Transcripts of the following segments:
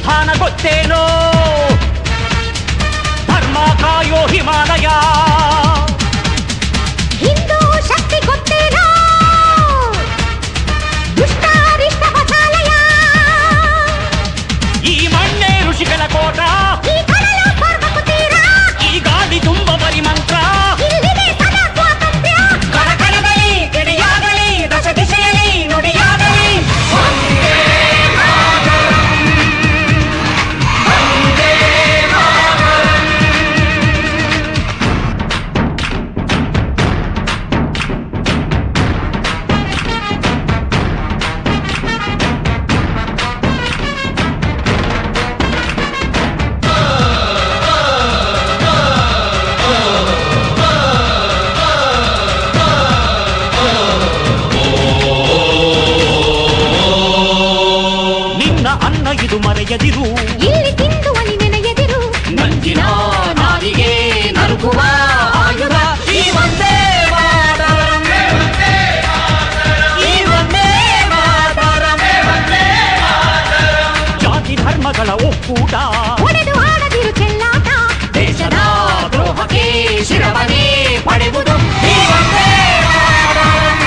ಸ್ಥಾನ ಗೊತ್ತೇನೋ ಧರ್ಮ ಕಾಯೋ ಹಿಮಾಲಯ ಹಿಂದೂ ಶಕ್ತಿ ಗೊತ್ತೇನೋ ದುಷ್ಟಾರಿಷ್ಟ ವಸಾಲಯ ಈ ಮಣ್ಣೆ ಋಷಿಗಳ ಕೋಟ ಈ ಕಡಲು ಸ್ವರ್ಗಕ್ಕೂ ತೀರ ಈ ಗಾಳಿ ತುಂಬ ಬರಿ ಮಂತ್ರ ಇಲ್ಲಿದೆ ಸದಾ ಸ್ವಾತಂತ್ರ್ಯ ಕಣಕಣದಲ್ಲಿ ಗಿಣಿಯಾಗಲಿ ದಶ ದಿಶೆಯಲ್ಲಿ ನುಡಿಯಾಗಲಿ ವಂದೇ ಮಾತರಂ ವಂದೇ ಮಾತರಂ. ನಿನ್ನ ಅನ್ನ ಇದು ಮರೆಯದಿರು ಇಲ್ಲಿ ತಿಂದು ಅಲಿ ನೆನೆಯದಿರು ನಂಜಿನ ನಾಲಿಗೆ ನರುಕುವ ಆಯುಧ ಈ ವಂದೇ ಮಾತರಂ ಈ ವಂದೇ ಮಾತರಂ ಜಾತಿ ಧರ್ಮಗಳ ಒಕ್ಕೂಟ ಒಡೆದು ಆಡದಿರು ಚೆಲ್ಲಾಟ ದೇಶದ ದ್ರೋಹಕ್ಕೆ ಶಿರವನೇ ಪಡೆಯುವುದು ಈ ವಂದೇ ಮಾತರಂ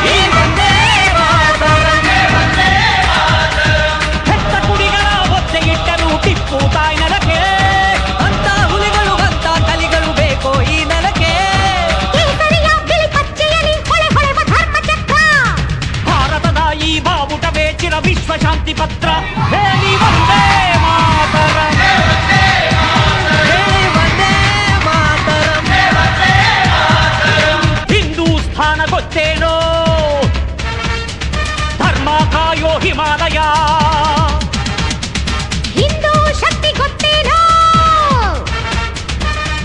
ಈ ವಂದೇ ಮಾತರಂ ಹೆತ್ತ ಕುಡಿಗಳ ಒತ್ತೆ ಇಟ್ಟರು ಟಿಪ್ಪು ತಾಯಿ ನೆಲಕ್ಕೆ ಅಂತ ಹುಲಿಗಳು ಅಂತ ಕಲಿಗಳು ಬೇಕೋ ಈ ನೆಲಕ್ಕೆ ಕೇಸರಿಯ ಬಿಳಿ ಪಚ್ಚೆಯಲ್ಲಿ ಹೊಳೆ ಹೊಳೆವ ಧರ್ಮ ಚಕ್ರ ಭಾರತದ ಈ ಬಾವುಟವೇ ಚಿರ ವಿಶ್ವ ಶಾಂತಿ ಪತ್ರ ಹೇಳಿ ವಂದೇ ಮಾತರಂ ಹೇಳಿ ವಂದೇ ಮಾತರಂ ಹಿಂದೂಸ್ಥಾನ ಗೊತ್ತೇನೋ ಧರ್ಮ ಕಾಯೋ ಹಿಮಾಲಯ ಹಿಂದೂ ಶಕ್ತಿ ಗೊತ್ತೇನೋ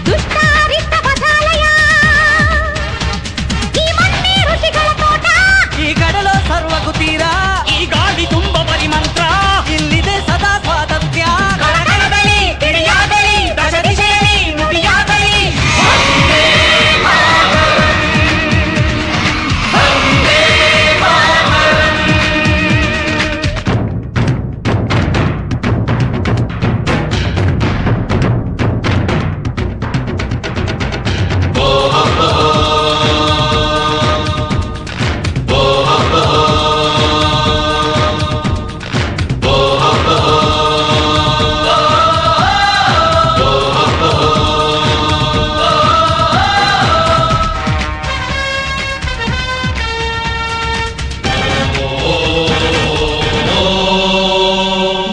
ದುಷ್ಟಾರಿಷ್ಟ ವಸಾಲಯ ಈ ಮಣ್ಣೆ ಋಷಿಗಳ ತೋಟ ಈ ಕಡಲು ಸರ್ವಗೂ ತೀರ ಈ ಗಾಳಿ ತುಂಬ ಬರಿ ಮಂತ್ರ ಇಲ್ಲಿದೆ ಸದಾ ಸ್ವಾತಂತ್ರ್ಯ ಕಣಕಣದಲ್ಲಿ ಗಿಣಿಯಾಗಲಿ ದಶ ದಿಶೆಯಲ್ಲಿ ನುಡಿಯಾಗಲಿ ವಂದೇ ಮಾತರಂ ವಂದೇ ಮಾತರಂ.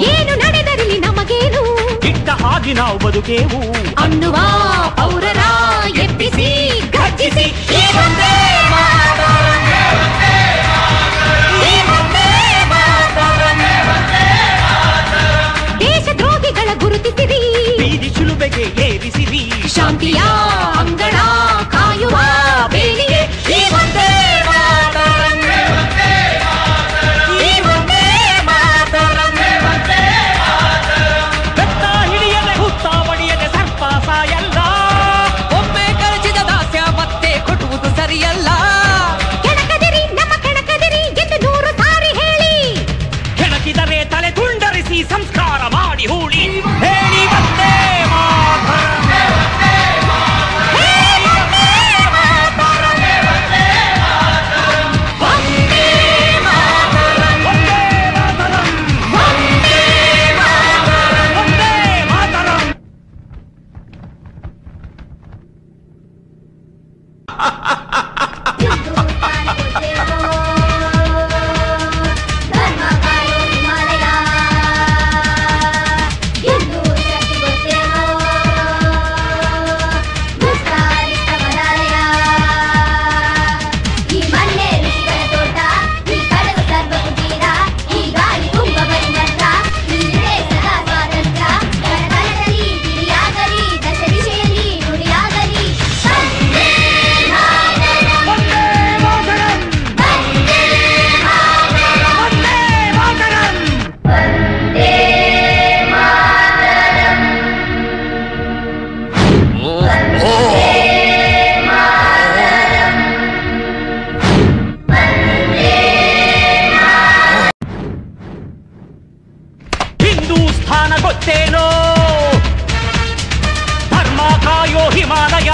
ಏನು ನಡೆದರಿಲಿ ನಮಗೇನು ಇಟ್ಟ ಹಾಗೆ ನಾವು ಬದುಕೇವು ಅನ್ನುವ ಪೌರರ ಎಬ್ಬಿಸಿ ಘರ್ಜಿಸಿ ಈ ವಂದೇ ಮಾತರಂ ಈ ವಂದೇ ಮಾತರಂ ದೇಶದ್ರೋಹಿಗಳ ಗುರುತಿಸಿರಿ ಬೀದಿ ಶಿಲುಬೆಗೆ ಏರಿಸಿರಿ ಶಾಂತಿಯ ಅಂಗಣ ಕಾಯುವ ಬೇಲಿಗೆ ಈ ವಂದೇ ಮಾತರಂ ಈ ವಂದೇ ಮಾತರಂ ಬೆತ್ತ ಹಿಡಿಯದೆ ಹುತ್ತ ಬಡಿಯದೆ ಸರ್ಪ ಸಾಯಲ್ಲ ಒಮ್ಮೆ ಕಳಚಿದ ದಾಸ್ಯ ಮತ್ತೆ ಕೊಟ್ಟುವುದು ಸರಿಯಲ್ಲ ಗೊತ್ತೇನೋ ಧರ್ಮ ಕಾಯೋ ಹಿಮಾಲಯ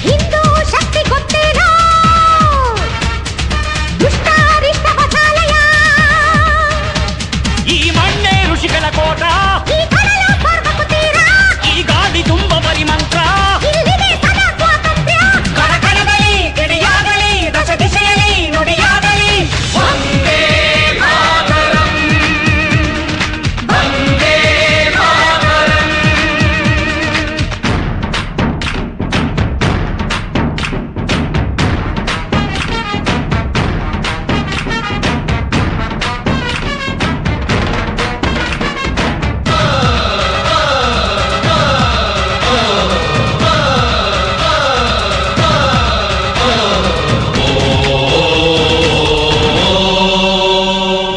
ಹಿಂದೂ ಶಕ್ತಿ ಗೊತ್ತೇನೋ ದುಷ್ಟಾರಿಷ್ಟ ವಸಾಲಯ ಈ ಮಣ್ಣೆ ಋಷಿಗಳ ಕೋಟ ಈ ಕಡಲ ಸ್ವರ್ಗಕ್ಕೂ ತೀರ ಈ ಗಾಳಿ ತುಂಬ ಬರಿ ಮಂತ್ರ ಇಲ್ಲಿದೆ ಸದಾ ಸ್ವಾತಂತ್ರ್ಯ ಕಣಕಣದಲ್ಲಿ ಗಿಡಿಯಾಗಲಿ ದಶ ದಿಶೆಯಲ್ಲಿ ನುಡಿಯಾಗಲಿ ವಂದೇ ಮಾತರಂ ವಂದೇ ಮಾತರಂ.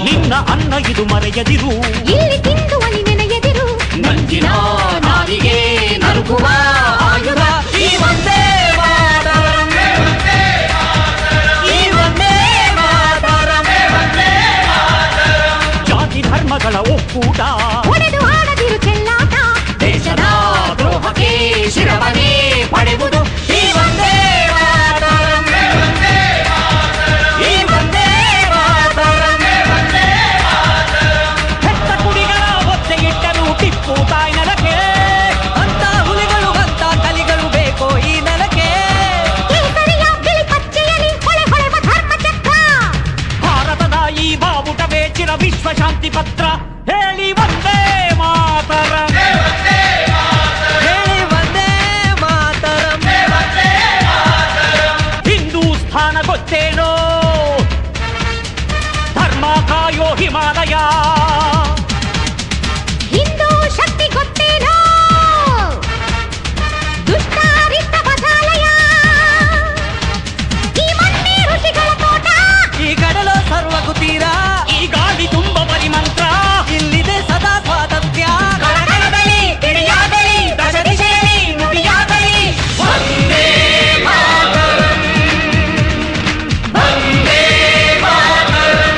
ನಿನ್ನ ಅನ್ನ ಇದು ಮರೆಯದಿರು ಇಲ್ಲಿ ತಿಂದು ಅಲ್ಲಿ ನೆನೆಯದಿರು ನಂಜಿನ ನಾಲಿಗೆ ನರುಕುವ ಆಯುಧ ಈ ವಂದೇ ಮಾತರಂ ಈ ವಂದೇ ಮಾತರಂ ಜಾತಿ ಧರ್ಮಗಳ ಒಕ್ಕೂಟ ಒಡೆದು ಆಡದಿರು ಚೆಲ್ಲಾಟ ದೇಶದ ದ್ರೋಹಕ್ಕೆ ಶಿರವನೇ ಪಡೆಯುವುದು ಈ ವಂದೇ ಮಾತರಂ ಈ ವಂದೇ ಮಾತರಂ. ಹೆತ್ತ ಕುಡಿಗಳ ಒತ್ತೆ ಇಟ್ಟರು ಟಿಪ್ಪು ತಾಯಿ ನೆಲಕ್ಕೆ ಅಂತ ಹುಲಿಗಳು ಅಂತ ಕಲಿಗಳು ಬೇಕೋ ಈ ನೆಲಕ್ಕೆ ಕೇಸರಿಯ ಬಿಳಿ ಪಚ್ಚೆಯಲ್ಲಿ ಹೊಳೆ ಹೊಳೆವ ಧರ್ಮ ಚಕ್ರ ಭಾರತದ ಈ ಬಾವುಟವೇ ಚಿರ ವಿಶ್ವ ಶಾಂತಿ ಪತ್ರ ಹೇಳಿ ವಂದೇ ಮಾತರಂ ಹೇಳಿ ವಂದೇ ಮಾತರಂ. ಹಿಂದೂಸ್ಥಾನ ಗೊತ್ತೇನೋ ಧರ್ಮ ಕಾಯೋ ಹಿಮಾಲಯ ಹಿಂದೂ ಶಕ್ತಿ ಗೊತ್ತೇನೋ ದುಷ್ಟಾರಿಷ್ಟ ವಸಾಲಯ ಈ ಮಣ್ಣೆ ಋಷಿಗಳ ತೋಟ ಈ ಕಡಲು ಸರ್ವಕ್ಕೂ ತೀರ ಈ ಗಾಳಿ ತುಂಬ ಬರಿ ಮಂತ್ರ ಇಲ್ಲಿದೆ ಸದಾ ಸ್ವಾತಂತ್ರ್ಯ ಕಣಕಣದಲ್ಲಿ ಗಿಡಿಯಾಗಲಿ ದಶ ದಿಶೆಯಲ್ಲಿ ನುಡಿಯಾಗಲಿ ವಂದೇ ಮಾತರಂ ವಂದೇ ಮಾತರಂ.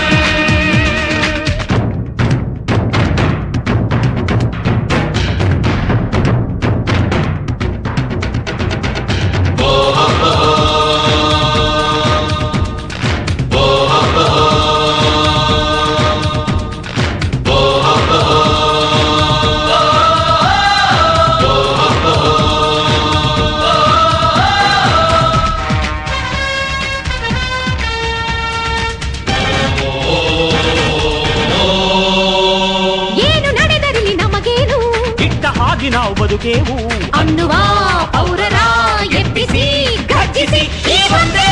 ಏನು ನಡೆದರಿಲಿ ನಮಗೇನು ಇಟ್ಟ ಹಾಗೆ ನಾವು ಬದುಕೇವು ಅನ್ನುವ ಪೌರರ ಎಬ್ಬಿಸಿ ಗರ್ಜಿಸಿ ಈ ವಂದೇ